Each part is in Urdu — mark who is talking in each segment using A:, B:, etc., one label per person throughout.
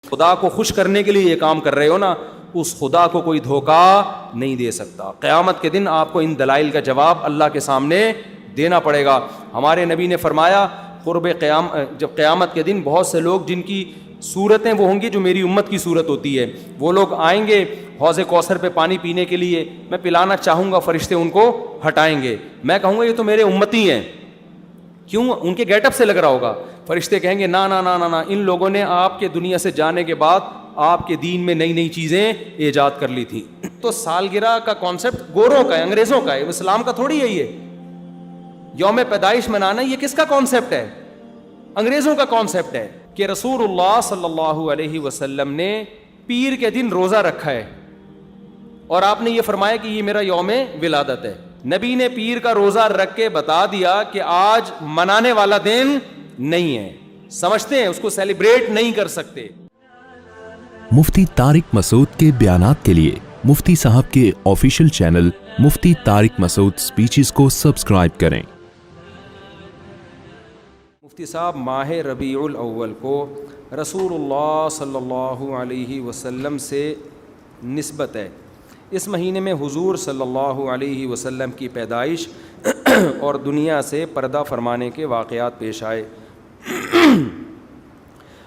A: خدا کو خوش کرنے کے لیے یہ کام کر رہے ہو نا, اس خدا کو کوئی دھوکہ نہیں دے سکتا. قیامت کے دن آپ کو ان دلائل کا جواب اللہ کے سامنے دینا پڑے گا. ہمارے نبی نے فرمایا جب قیامت کے دن بہت سے لوگ جن کی صورتیں وہ ہوں گی جو میری امت کی صورت ہوتی ہے, وہ لوگ آئیں گے حوض کوثر پہ پانی پینے کے لیے, میں پلانا چاہوں گا, فرشتے ان کو ہٹائیں گے, میں کہوں گا یہ تو میرے امتی ہیں. کیوں؟ ان کے گیٹ اپ سے لگ رہا ہوگا. فرشتے کہیں گے نا نا نا نا نا, ان لوگوں نے آپ کے دنیا سے جانے کے بعد آپ کے دین میں نئی نئی چیزیں ایجاد کر لی تھیں. تو سالگرہ کا کانسیپٹ گوروں کا ہے, انگریزوں کا ہے, اسلام کا تھوڑی ہے. یہ یوم پیدائش منانا یہ کس کا کانسیپٹ ہے؟ انگریزوں کا کانسیپٹ ہے. کہ رسول اللہ صلی اللہ علیہ وسلم نے پیر کے دن روزہ رکھا ہے اور آپ نے یہ فرمایا کہ یہ میرا یوم ولادت ہے. نبی نے پیر کا روزہ رکھ کے بتا دیا کہ آج منانے والا دن نہیں ہے, سمجھتے ہیں, اس کو سیلیبریٹ نہیں کر سکتے.
B: مفتی طارق مسعود کے بیانات کے لیے مفتی صاحب کے آفیشیل چینل مفتی طارق مسعود سپیچز کو سبسکرائب کریں.
A: مفتی صاحب ماہ ربیع الاول کو رسول اللہ صلی اللہ علیہ وسلم سے نسبت ہے. اس مہینے میں حضور صلی اللہ علیہ وسلم کی پیدائش اور دنیا سے پردہ فرمانے کے واقعات پیش آئے.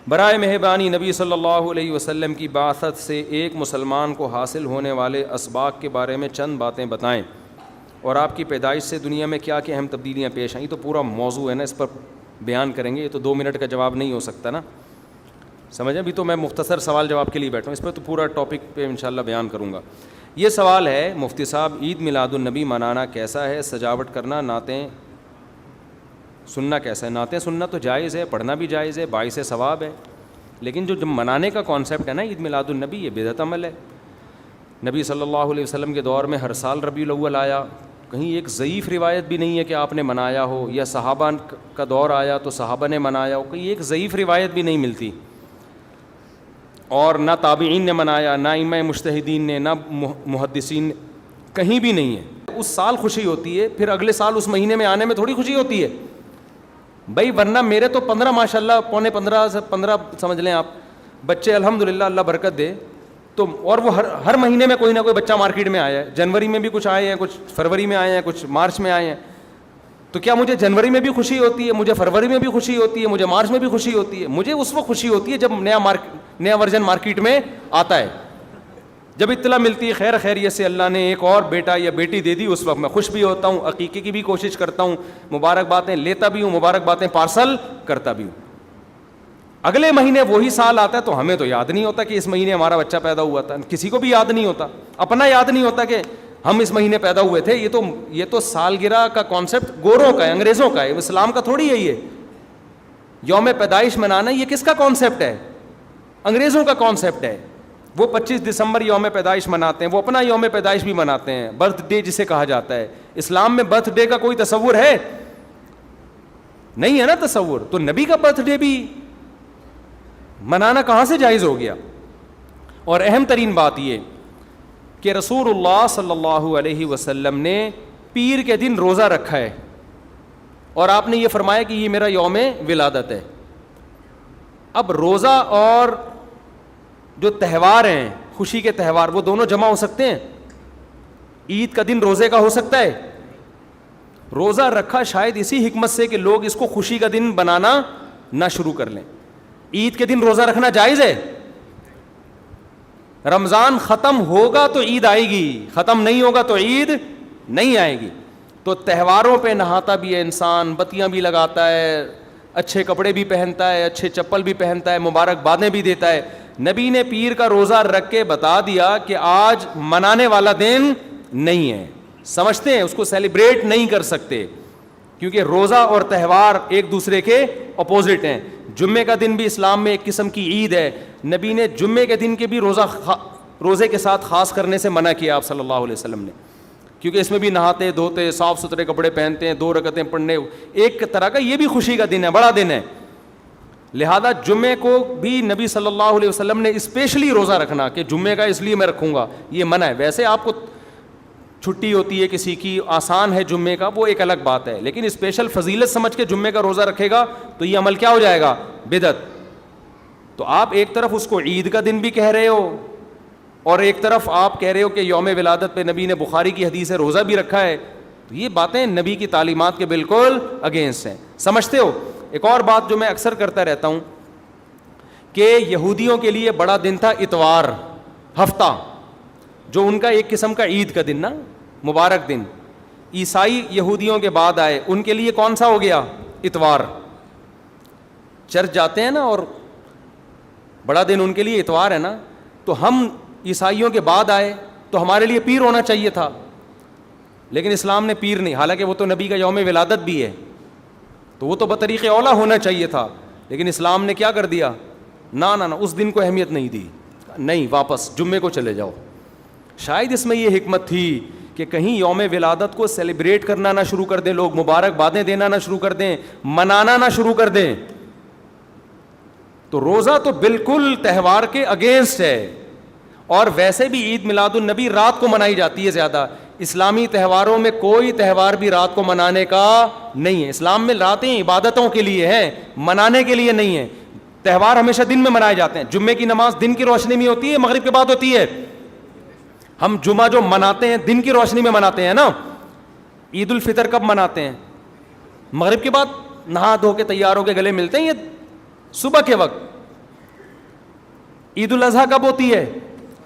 A: برائے مہربانی نبی صلی اللہ علیہ وسلم کی بعثت سے ایک مسلمان کو حاصل ہونے والے اسباق کے بارے میں چند باتیں بتائیں, اور آپ کی پیدائش سے دنیا میں کیا کیا اہم تبدیلیاں پیش آئیں. تو پورا موضوع ہے نا, اس پر بیان کریں گے. یہ تو 2 منٹ کا جواب نہیں ہو سکتا نا, سمجھیں. ابھی تو میں مختصر سوال جواب کے لیے بیٹھا ہوں, اس پہ تو پورا ٹاپک پہ انشاءاللہ بیان کروں گا. یہ سوال ہے مفتی صاحب, عید میلاد النبی منانا کیسا ہے؟ سجاوٹ کرنا, نعتیں سننا کیسا ہے؟ نعتیں سننا تو جائز ہے, پڑھنا بھی جائز ہے, باعث ثواب ہے. لیکن جو منانے کا کانسیپٹ ہے نا عید میلاد النبی, یہ بدعت عمل ہے. نبی صلی اللہ علیہ وسلم کے دور میں ہر سال ربیع الاول آیا, کہیں ایک ضعیف روایت بھی نہیں ہے کہ آپ نے منایا ہو, یا صحابہ کا دور آیا تو صحابہ نے منایا ہو, کہیں ایک ضعیف روایت بھی نہیں ملتی. اور نہ تابعین نے منایا, نہ ائمہ مجتہدین نے, نہ محدثین نے, کہیں بھی نہیں ہے. اس سال خوشی ہوتی ہے, پھر اگلے سال اس مہینے میں آنے میں تھوڑی خوشی ہوتی ہے بھائی. ورنہ میرے تو 15 ماشاءاللہ 15 سمجھ لیں آپ بچے, الحمدللہ اللہ برکت دے. تو اور وہ ہر مہینے میں کوئی نہ کوئی بچہ مارکیٹ میں آیا ہے. جنوری میں بھی کچھ آئے ہیں, کچھ فروری میں آئے ہیں, کچھ مارچ میں آئے ہیں. تو کیا مجھے جنوری میں بھی خوشی ہوتی ہے, مجھے فروری میں بھی خوشی ہوتی ہے, مجھے مارچ میں بھی خوشی ہوتی ہے؟ مجھے اس وقت خوشی ہوتی ہے جب نیا ورژن مارکیٹ میں آتا ہے, جب اطلاع ملتی ہے خیر خیریت سے اللہ نے ایک اور بیٹا یا بیٹی دے دی, اس وقت میں خوش بھی ہوتا ہوں, عقیقے کی بھی کوشش کرتا ہوں, مبارکبادیں لیتا بھی ہوں, مبارکبادیں پارسل کرتا بھی ہوں. اگلے مہینے وہی سال آتا ہے تو ہمیں تو یاد نہیں ہوتا کہ اس مہینے ہمارا بچہ پیدا ہوا تھا. کسی کو بھی یاد نہیں ہوتا, اپنا یاد نہیں ہوتا کہ ہم اس مہینے پیدا ہوئے تھے. یہ تو سالگرہ کا کانسیپٹ گوروں کا ہے, انگریزوں کا ہے, اسلام کا تھوڑی ہے. یہ یوم پیدائش منانا یہ کس کا کانسیپٹ ہے؟ انگریزوں کا کانسیپٹ ہے. وہ 25 دسمبر یوم پیدائش مناتے ہیں, وہ اپنا یوم پیدائش بھی مناتے ہیں, برتھ ڈے جسے کہا جاتا ہے. اسلام میں برتھ ڈے کا کوئی تصور ہے نہیں ہے نا تصور. تو نبی کا برتھ ڈے بھی منانا کہاں سے جائز ہو گیا؟ اور اہم ترین بات یہ کہ رسول اللہ صلی اللہ علیہ وسلم نے پیر کے دن روزہ رکھا ہے اور آپ نے یہ فرمایا کہ یہ میرا یوم ولادت ہے. اب روزہ اور جو تہوار ہیں, خوشی کے تہوار, وہ دونوں جمع ہو سکتے ہیں؟ عید کا دن روزے کا ہو سکتا ہے؟ روزہ رکھا شاید اسی حکمت سے کہ لوگ اس کو خوشی کا دن بنانا نہ شروع کر لیں. عید کے دن روزہ رکھنا جائز ہے. رمضان ختم ہوگا تو عید آئے گی, ختم نہیں ہوگا تو عید نہیں آئے گی. تو تہواروں پہ نہاتا بھی ہے انسان, بتیاں بھی لگاتا ہے, اچھے کپڑے بھی پہنتا ہے, اچھے چپل بھی پہنتا ہے, مبارکبادیں بھی دیتا ہے. نبی نے پیر کا روزہ رکھ کے بتا دیا کہ آج منانے والا دن نہیں ہے. سمجھتے ہیں, اس کو سیلیبریٹ نہیں کر سکتے کیونکہ روزہ اور تہوار ایک دوسرے کے اپوزٹ ہیں. جمعے کا دن بھی اسلام میں ایک قسم کی عید ہے. نبی نے جمعے کے دن کے بھی روزے کے ساتھ خاص کرنے سے منع کیا آپ صلی اللہ علیہ وسلم نے, کیونکہ اس میں بھی نہاتے دھوتے, صاف ستھرے کپڑے پہنتے ہیں, 2 رکعتیں پڑھنے, ایک طرح کا یہ بھی خوشی کا دن ہے, بڑا دن ہے. لہذا جمعے کو بھی نبی صلی اللہ علیہ وسلم نے اسپیشلی روزہ رکھنا کہ جمعے کا اس لیے میں رکھوں گا, یہ منع ہے. ویسے آپ کو چھٹی ہوتی ہے کسی کی, آسان ہے جمعے کا, وہ ایک الگ بات ہے, لیکن اسپیشل فضیلت سمجھ کے جمعے کا روزہ رکھے گا تو یہ عمل کیا ہو جائے گا؟ بدعت. تو آپ ایک طرف اس کو عید کا دن بھی کہہ رہے ہو اور ایک طرف آپ کہہ رہے ہو کہ یوم ولادت پہ نبی نے بخاری کی حدیث ہے روزہ بھی رکھا ہے. تو یہ باتیں نبی کی تعلیمات کے بالکل اگینسٹ ہیں. سمجھتے ہو؟ ایک اور بات جو میں اکثر کرتا رہتا ہوں کہ یہودیوں کے لیے بڑا دن تھا اتوار, ہفتہ, جو ان کا ایک قسم کا عید کا دن نا, مبارک دن. عیسائی یہودیوں کے بعد آئے, ان کے لیے کون سا ہو گیا؟ اتوار. چرچ جاتے ہیں نا اور بڑا دن ان کے لیے اتوار ہے نا, تو ہم عیسائیوں کے بعد آئے تو ہمارے لیے پیر ہونا چاہیے تھا, لیکن اسلام نے پیر نہیں, حالانکہ وہ تو نبی کا یوم ولادت بھی ہے, تو وہ تو بطریق اولا ہونا چاہیے تھا, لیکن اسلام نے کیا کر دیا؟ نا نا نا, اس دن کو اہمیت نہیں دی, نہیں, واپس جمعے کو چلے جاؤ. شاید اس میں یہ حکمت تھی کہ کہیں یوم ولادت کو سیلیبریٹ کرنا نہ شروع کر دیں لوگ, مبارک بادیں دینا نہ شروع کر دیں, منانا نہ شروع کر دیں. تو روزہ تو بالکل تہوار کے اگینسٹ ہے, اور ویسے بھی عید میلاد النبی رات کو منائی جاتی ہے زیادہ. اسلامی تہواروں میں کوئی تہوار بھی رات کو منانے کا نہیں ہے. اسلام میں راتیں عبادتوں کے لیے ہیں, منانے کے لیے نہیں ہے. تہوار ہمیشہ دن میں منائے جاتے ہیں. جمعے کی نماز دن کی روشنی میں ہوتی ہے, مغرب کے بعد ہوتی ہے. ہم جمعہ جو مناتے ہیں دن کی روشنی میں مناتے ہیں نا. عید الفطر کب مناتے ہیں؟ مغرب کے بعد نہا دھو کے تیار ہو کے گلے ملتے ہیں, یہ صبح کے وقت. عید الاضحیٰ کب ہوتی ہے؟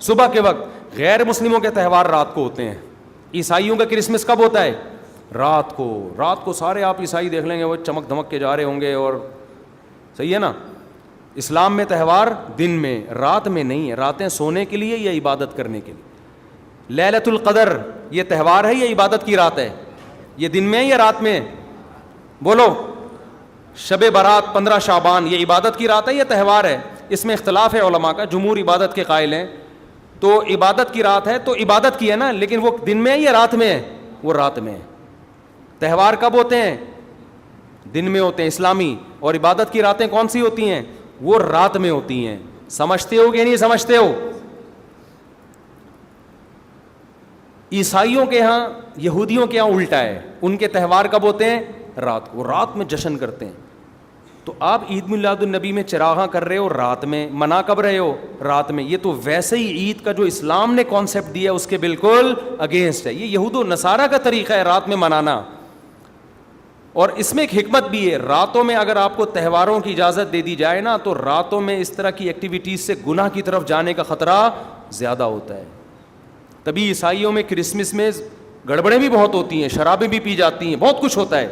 A: صبح کے وقت. غیر مسلموں کے تہوار رات کو ہوتے ہیں. عیسائیوں کا کرسمس کب ہوتا ہے؟ رات کو. رات کو سارے آپ عیسائی دیکھ لیں گے وہ چمک دھمک کے جا رہے ہوں گے, اور صحیح ہے نا. اسلام میں تہوار دن میں, رات میں نہیں ہے. راتیں سونے کے لیے یا عبادت کرنے کے لیے. لیلۃ القدر یہ تہوار ہے یا عبادت کی رات ہے؟ یہ دن میں ہے یا رات میں؟ بولو. شب برات 15 شعبان یہ عبادت کی رات ہے یا تہوار ہے؟ اس میں اختلاف ہے علماء کا. جمہور عبادت کے قائل ہیں, تو عبادت کی رات ہے تو عبادت کی ہے نا, لیکن وہ دن میں ہے یا رات میں ہے؟ وہ رات میں ہے. تہوار کب ہوتے ہیں؟ دن میں ہوتے ہیں اسلامی, اور عبادت کی راتیں کون سی ہوتی ہیں؟ وہ رات میں ہوتی ہیں. سمجھتے ہو کہ نہیں سمجھتے ہو؟ عیسائیوں کے ہاں, یہودیوں کے ہاں الٹا ہے. ان کے تہوار کب ہوتے ہیں؟ رات کو. رات میں جشن کرتے ہیں. تو آپ عید میلاد النبی میں چراغاں کر رہے ہو رات میں, منا کب رہے ہو؟ رات میں. یہ تو ویسے ہی عید کا جو اسلام نے کانسیپٹ دیا اس کے بالکل اگینسٹ ہے. یہ یہود و نصارہ کا طریقہ ہے رات میں منانا. اور اس میں ایک حکمت بھی ہے, راتوں میں اگر آپ کو تہواروں کی اجازت دے دی جائے نا, تو راتوں میں اس طرح کی ایکٹیویٹیز سے گناہ کی طرف جانے کا خطرہ زیادہ ہوتا ہے. تبھی عیسائیوں میں کرسمس میں گڑبڑیں بھی بہت ہوتی ہیں, شرابیں بھی پی جاتی ہیں, بہت کچھ ہوتا ہے.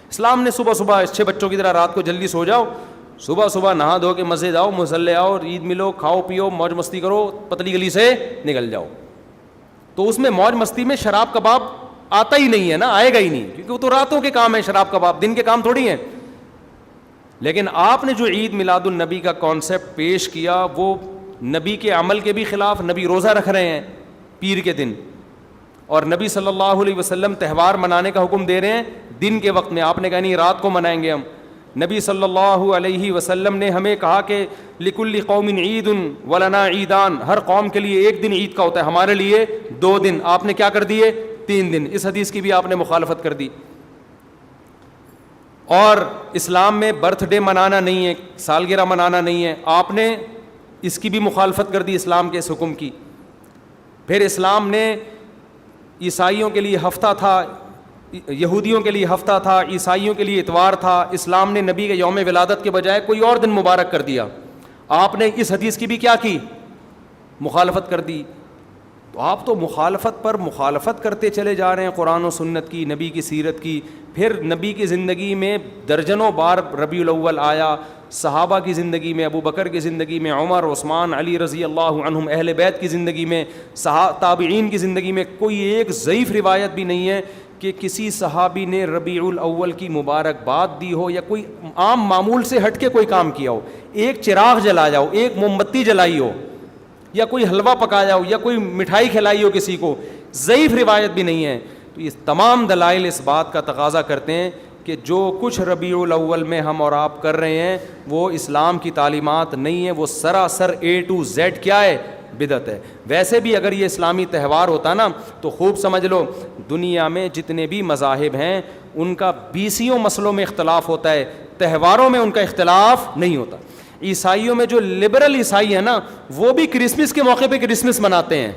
A: اسلام نے صبح صبح اچھے بچوں کی طرح رات کو جلدی سو جاؤ, صبح صبح نہا دھو کے مسجد آؤ, مصلی آؤ, عید ملو, کھاؤ پیو, موج مستی کرو, پتلی گلی سے نکل جاؤ. تو اس میں موج مستی میں شراب کباب آتا ہی نہیں ہے نا, آئے گا ہی نہیں, کیونکہ وہ تو راتوں کے کام ہے. شراب کباب دن کے کام تھوڑی ہیں. لیکن آپ نے جو عید میلاد النبی کا کانسیپٹ پیش کیا وہ نبی کے عمل کے بھی خلاف. نبی روزہ رکھ رہے ہیں پیر کے دن, اور نبی صلی اللہ علیہ وسلم تہوار منانے کا حکم دے رہے ہیں دن کے وقت میں. آپ نے کہا نہیں رات کو منائیں گے ہم. نبی صلی اللہ علیہ وسلم نے ہمیں کہا کہ لکل قوم عید ولنا عیدان, ہر قوم کے لیے ایک دن عید کا ہوتا ہے, ہمارے لیے 2 دن. آپ نے کیا کر دیے؟ 3 دن. اس حدیث کی بھی آپ نے مخالفت کر دی. اور اسلام میں برتھ ڈے منانا نہیں ہے, سالگرہ منانا نہیں ہے, آپ نے اس کی بھی مخالفت کر دی اسلام کے اس حکم کی. پھر اسلام نے عیسائیوں کے لیے ہفتہ تھا, یہودیوں کے لیے ہفتہ تھا, عیسائیوں کے لیے اتوار تھا. اسلام نے نبی کے یوم ولادت کے بجائے کوئی اور دن مبارک کر دیا. آپ نے اس حدیث کی بھی کیا کی؟ مخالفت کر دی. تو آپ تو مخالفت پر مخالفت کرتے چلے جا رہے ہیں قرآن و سنت کی, نبی کی سیرت کی. پھر نبی کی زندگی میں درجنوں بار ربیع الاول آیا, صحابہ کی زندگی میں, ابو بکر کی زندگی میں, عمر, عثمان, علی رضی اللہ عنہم, اہل بیت کی زندگی میں, تابعین کی زندگی میں. کوئی ایک ضعیف روایت بھی نہیں ہے کہ کسی صحابی نے ربیع الاول کی مبارکباد دی ہو یا کوئی عام معمول سے ہٹ کے کوئی کام کیا ہو. ایک چراغ جلایا ہو, ایک موم بتی جلائی ہو, یا کوئی حلوہ پکایا ہو, یا کوئی مٹھائی کھلائی ہو کسی کو, ضعیف روایت بھی نہیں ہے. تو یہ تمام دلائل اس بات کا تقاضا کرتے ہیں کہ جو کچھ ربیع الاول میں ہم اور آپ کر رہے ہیں وہ اسلام کی تعلیمات نہیں ہے, وہ سراسر A to Z کیا ہے؟ بدعت ہے. ویسے بھی اگر یہ اسلامی تہوار ہوتا نا تو خوب سمجھ لو دنیا میں جتنے بھی مذاہب ہیں ان کا 20 مسئلوں میں اختلاف ہوتا ہے, تہواروں میں ان کا اختلاف نہیں ہوتا. عیسائیوں میں جو لبرل عیسائی ہیں نا وہ بھی کرسمس کے موقع پہ کرسمس مناتے ہیں,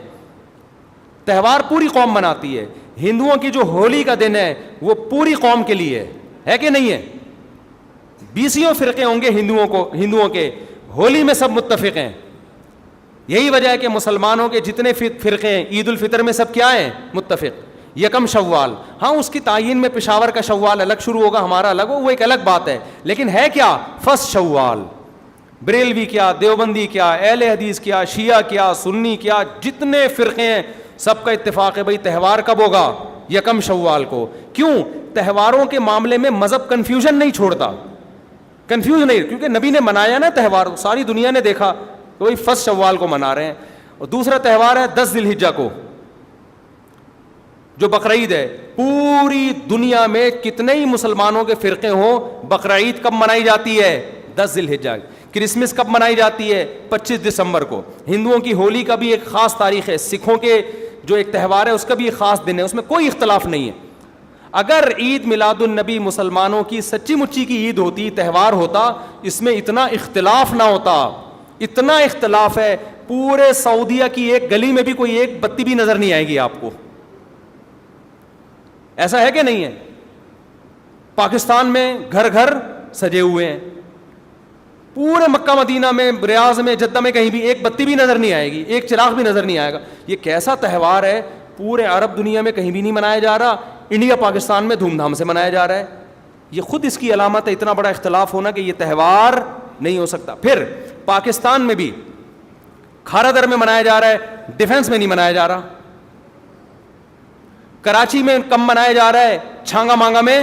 A: تہوار پوری قوم مناتی ہے. ہندوؤں کی جو ہولی کا دن ہے وہ پوری قوم کے لیے ہے کہ نہیں ہے؟ 20 فرقے ہوں گے ہندوؤں کے, ہولی میں سب متفق ہیں. یہی وجہ ہے کہ مسلمانوں کے جتنے فرقے ہیں عید الفطر میں سب کیا ہیں؟ متفق. یکم شوال, ہاں اس کی تعین میں پشاور کا شوال الگ شروع ہوگا, ہمارا الگ ہو, وہ ایک الگ بات ہے, لیکن ہے کیا؟ فرسٹ شوال. بریلوی کیا, دیوبندی کیا, اہل حدیث کیا, شیعہ کیا, سنی کیا, جتنے فرقے ہیں سب کا اتفاق ہے بھائی تہوار کب ہوگا؟ یکم شوال کو. کیوں؟ تہواروں کے معاملے میں مذہب کنفیوژن نہیں چھوڑتا, کنفیوز نہیں, کیونکہ نبی نے منایا نا تہوار, ساری دنیا نے دیکھا تو وہی فرسٹ شوال کو منا رہے ہیں. اور دوسرا تہوار ہے 10 ذی الحجہ کو جو بقرعید ہے. پوری دنیا میں کتنے ہی مسلمانوں کے فرقے ہوں, بقرعید کب منائی جاتی ہے؟ 10 ذی الحجہ. کرسمس کب منائی جاتی ہے؟ 25 دسمبر کو. ہندوؤں کی ہولی کا بھی ایک خاص تاریخ ہے, سکھوں کے جو ایک تہوار ہے اس کا بھی ایک خاص دن ہے, اس میں کوئی اختلاف نہیں ہے. اگر عید میلاد النبی مسلمانوں کی سچی مچی کی عید ہوتی, تہوار ہوتا, اس میں اتنا اختلاف نہ ہوتا. اتنا اختلاف ہے, پورے سعودیہ کی ایک گلی میں بھی کوئی ایک بتی بھی نظر نہیں آئے گی آپ کو. ایسا ہے کہ نہیں ہے؟ پاکستان میں گھر گھر سجے ہوئے ہیں, پورے مکہ مدینہ میں, ریاض میں, جدہ میں کہیں بھی ایک بتی بھی نظر نہیں آئے گی, ایک چراغ بھی نظر نہیں آئے گا. یہ کیسا تہوار ہے؟ پورے عرب دنیا میں کہیں بھی نہیں منایا جا رہا, انڈیا پاکستان میں دھوم دھام سے منایا جا رہا ہے. یہ خود اس کی علامت ہے, اتنا بڑا اختلاف ہونا کہ یہ تہوار نہیں ہو سکتا. پھر پاکستان میں بھی کھارا در میں منایا جا رہا ہے, ڈیفنس میں نہیں منایا جا رہا. کراچی میں کم منایا جا رہا ہے, چھانگا مانگا میں,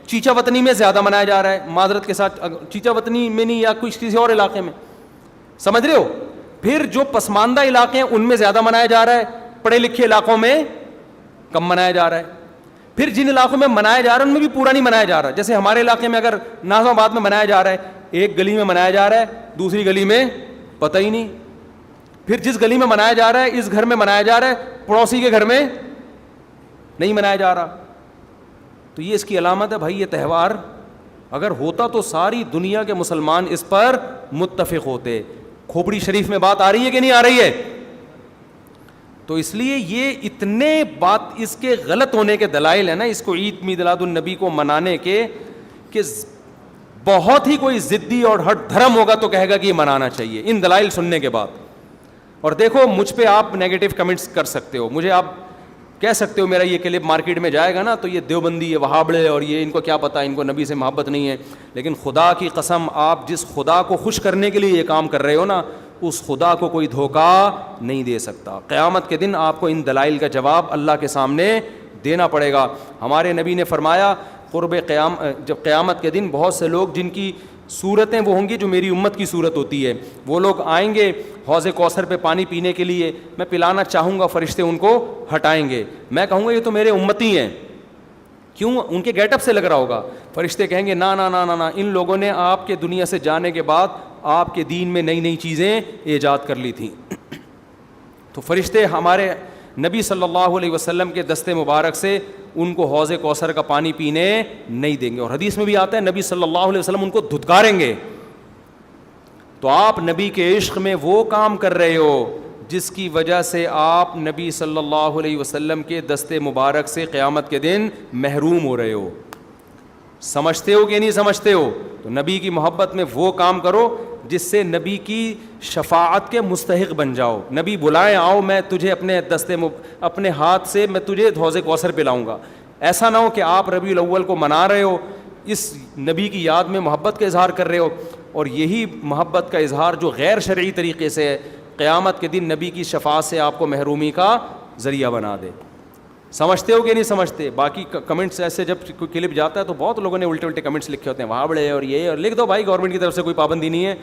A: چیچا وطنی میں زیادہ منایا جا رہا ہے. معذرت کے ساتھ, چیچا وطنی میں نہیں, یا کسی اور علاقے میں, سمجھ رہے ہو. پھر جو پسماندہ علاقے ہیں ان میں زیادہ منایا جا رہا ہے, پڑھے لکھے علاقوں میں کم منایا جا رہا ہے. پھر جن علاقوں میں منایا جا رہا ہے ان میں بھی پورا نہیں منایا جا رہا. جیسے ہمارے علاقے میں اگر ناظم آباد میں منایا جا رہا ہے, ایک گلی میں منایا جا رہا ہے, دوسری گلی میں پتہ ہی نہیں. پھر جس گلی میں منایا جا رہا ہے اس گھر میں منایا جا رہا ہے, پڑوسی کے گھر میں نہیں منایا جا رہا. تو یہ اس کی علامت ہے بھائی, یہ تہوار اگر ہوتا تو ساری دنیا کے مسلمان اس پر متفق ہوتے. کھوپڑی شریف میں بات آ رہی ہے کہ نہیں آ رہی ہے؟ تو اس لیے یہ اتنے بات اس کے غلط ہونے کے دلائل ہیں نا اس کو عید میلاد النبی کو منانے کے, کہ بہت ہی کوئی ضدی اور ہٹ دھرم ہوگا تو کہے گا کہ یہ منانا چاہیے ان دلائل سننے کے بعد. اور دیکھو مجھ پہ آپ نیگیٹو کمنٹس کر سکتے ہو, مجھے آپ کہہ سکتے ہو میرا یہ کلپ مارکیٹ میں جائے گا نا تو یہ دیوبندی, یہ وہابڑے, اور یہ ان کو کیا پتہ, ان کو نبی سے محبت نہیں ہے. لیکن خدا کی قسم, آپ جس خدا کو خوش کرنے کے لیے یہ کام کر رہے ہو نا, اس خدا کو کوئی دھوکہ نہیں دے سکتا. قیامت کے دن آپ کو ان دلائل کا جواب اللہ کے سامنے دینا پڑے گا. ہمارے نبی نے فرمایا جب قیامت کے دن بہت سے لوگ جن کی صورتیں وہ ہوں گی جو میری امت کی صورت ہوتی ہے, وہ لوگ آئیں گے حوض کوثر پہ پانی پینے کے لیے, میں پلانا چاہوں گا, فرشتے ان کو ہٹائیں گے, میں کہوں گا یہ تو میرے امتی ہیں. کیوں؟ ان کے گیٹ اپ سے لگ رہا ہوگا. فرشتے کہیں گے نا نا نا نا نا, ان لوگوں نے آپ کے دنیا سے جانے کے بعد آپ کے دین میں نئی نئی چیزیں ایجاد کر لی تھیں. تو فرشتے ہمارے نبی صلی اللہ علیہ وسلم کے دستے مبارک سے ان کو حوض کوثر کا پانی پینے نہیں دیں گے. اور حدیث میں بھی آتا ہے نبی صلی اللہ علیہ وسلم ان کو دھتکاریں گے. تو آپ نبی کے عشق میں وہ کام کر رہے ہو جس کی وجہ سے آپ نبی صلی اللہ علیہ وسلم کے دستے مبارک سے قیامت کے دن محروم ہو رہے ہو. سمجھتے ہو کہ نہیں سمجھتے ہو؟ تو نبی کی محبت میں وہ کام کرو جس سے نبی کی شفاعت کے مستحق بن جاؤ. نبی بلائیں, آؤ میں تجھے اپنے ہاتھ سے میں تجھے حوض کوثر پلاؤں گا. ایسا نہ ہو کہ آپ ربیع الاول کو منا رہے ہو, اس نبی کی یاد میں محبت کا اظہار کر رہے ہو, اور یہی محبت کا اظہار جو غیر شرعی طریقے سے ہے قیامت کے دن نبی کی شفاعت سے آپ کو محرومی کا ذریعہ بنا دے. سمجھتے ہو کہ نہیں سمجھتے؟ باقی کمنٹس ایسے جب کوئی کلپ جاتا ہے تو بہت لوگوں نے الٹے الٹے کمنٹس لکھے ہوتے ہیں, وہاں بڑے اور یہ, اور لکھ دو بھائی گورنمنٹ کی طرف سے کوئی پابندی نہیں ہے,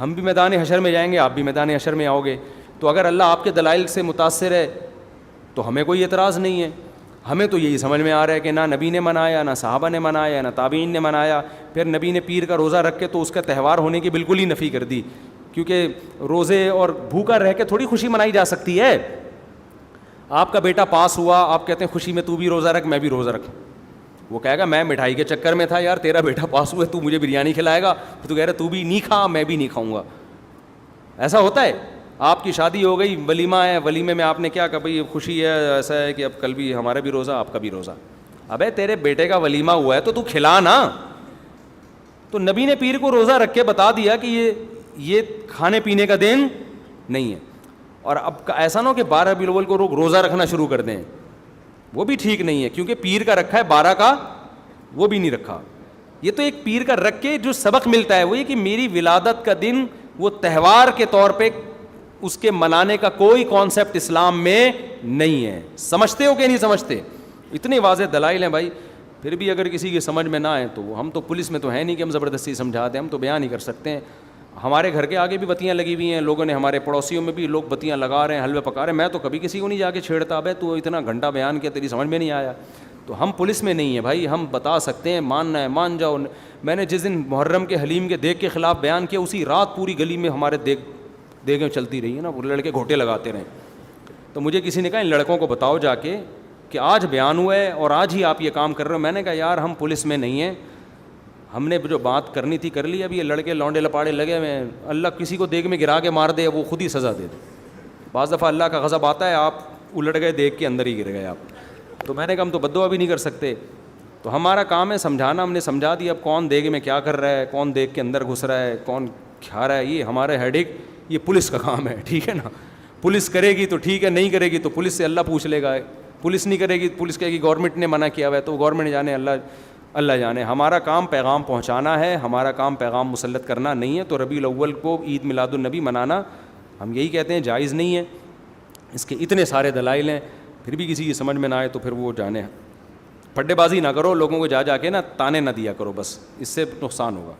A: ہم بھی میدان حشر میں جائیں گے, آپ بھی میدان حشر میں آؤ گے. تو اگر اللہ آپ کے دلائل سے متاثر ہے تو ہمیں کوئی اعتراض نہیں ہے. ہمیں تو یہی سمجھ میں آ رہا ہے کہ نہ نبی نے منایا, نہ صحابہ نے منایا, نہ تابعین نے منایا. پھر نبی نے پیر کا روزہ رکھ کے تو اس کا تہوار ہونے کی بالکل ہی نفی کر دی, کیونکہ روزے اور بھوکا رہ کے تھوڑی خوشی منائی جا سکتی ہے. آپ کا بیٹا پاس ہوا, آپ کہتے ہیں خوشی میں تو بھی روزہ رکھ, میں بھی روزہ رکھوں, وہ کہے گا میں مٹھائی کے چکر میں تھا یار, تیرا بیٹا پاس ہوئے, تو مجھے بریانی کھلائے گا, تو کہہ رہا تو بھی نہیں کھا, میں بھی نہیں کھاؤں گا. ایسا ہوتا ہے. آپ کی شادی ہو گئی, ولیمہ ہے, ولیمے میں آپ نے کیا کہا بھائی خوشی ہے, ایسا ہے کہ اب کل بھی ہمارا بھی روزہ, آپ کا بھی روزہ. ابے تیرے بیٹے کا ولیمہ ہوا ہے تو کھلا نا. تو نبی نے پیر کو روزہ رکھ کے بتا دیا کہ یہ کھانے پینے کا دن نہیں ہے. اور اب ایسا نہ ہو کہ 12 ربیع الاول کو روزہ رکھنا شروع کر دیں, وہ بھی ٹھیک نہیں ہے, کیونکہ پیر کا رکھا ہے 12 کا وہ بھی نہیں رکھا. یہ تو ایک پیر کا رکھ کے جو سبق ملتا ہے وہ یہ کہ میری ولادت کا دن وہ تہوار کے طور پہ اس کے منانے کا کوئی کانسیپٹ اسلام میں نہیں ہے. سمجھتے ہو کہ نہیں سمجھتے؟ اتنے واضح دلائل ہیں بھائی. پھر بھی اگر کسی کی سمجھ میں نہ آئے تو ہم تو پولیس میں تو ہے نہیں کہ ہم زبردستی سمجھاتے ہیں, ہم تو بیان نہیں کر سکتے ہیں. ہمارے گھر کے آگے بھی بتیاں لگی ہوئی ہیں, لوگوں نے ہمارے پڑوسیوں میں بھی لوگ بتیاں لگا رہے ہیں, حلوے پکا رہے ہیں. میں تو کبھی کسی کو نہیں جا کے چھیڑتا, بھائی تو اتنا گھنٹہ بیان کیا تیری سمجھ میں نہیں آیا. تو ہم پولیس میں نہیں ہیں بھائی, ہم بتا سکتے ہیں, ماننا ہے مان جاؤ. میں نے جس دن محرم کے حلیم کے دیگ کے خلاف بیان کیا, اسی رات پوری گلی میں ہمارے دیگیں چلتی رہی ہیں نا, وہ لڑکے گھوٹے لگاتے رہے. تو مجھے کسی نے کہا ان لڑکوں کو بتاؤ جا کے کہ آج بیان ہوا ہے اور آج ہی آپ یہ کام کر رہے ہو. میں نے کہا یار ہم پولیس میں نہیں ہیں, ہم نے جو بات کرنی تھی کر لی. اب یہ لڑکے لونڈے لپاڑے لگے ہوئے ہیں, اللہ کسی کو دیگ میں گرا کے مار دے وہ خود ہی سزا دے دے. بعض دفعہ اللہ کا غضب آتا ہے, آپ الٹ گئے دیگ کے اندر ہی گر گئے آپ. تو میں نے کہا ہم تو بددعا بھی نہیں کر سکتے, تو ہمارا کام ہے سمجھانا. ہم نے سمجھا دیا. اب کون دیگ میں کیا کر رہا ہے, کون دیگ کے اندر گھس رہا ہے, کون کھا رہا ہے, یہ ہمارے ہیڈک, یہ پولیس کا کام ہے, ٹھیک ہے نا. پولیس کرے گی تو ٹھیک ہے, نہیں کرے گی تو پولیس سے اللہ پوچھ لے گا. پولیس نہیں کرے گی, پولیس کہے گی گورنمنٹ نے منع کیا ہوا ہے, تو گورنمنٹ جانے, اللہ جانے. ہمارا کام پیغام پہنچانا ہے, ہمارا کام پیغام مسلط کرنا نہیں ہے. تو ربیع الاول کو عید میلاد النبی منانا ہم یہی کہتے ہیں جائز نہیں ہے. اس کے اتنے سارے دلائل ہیں, پھر بھی کسی کی سمجھ میں نہ آئے تو پھر وہ جانے. پڈے بازی نہ کرو, لوگوں کو جا کے نا تانے نہ دیا کرو, بس اس سے نقصان ہوگا.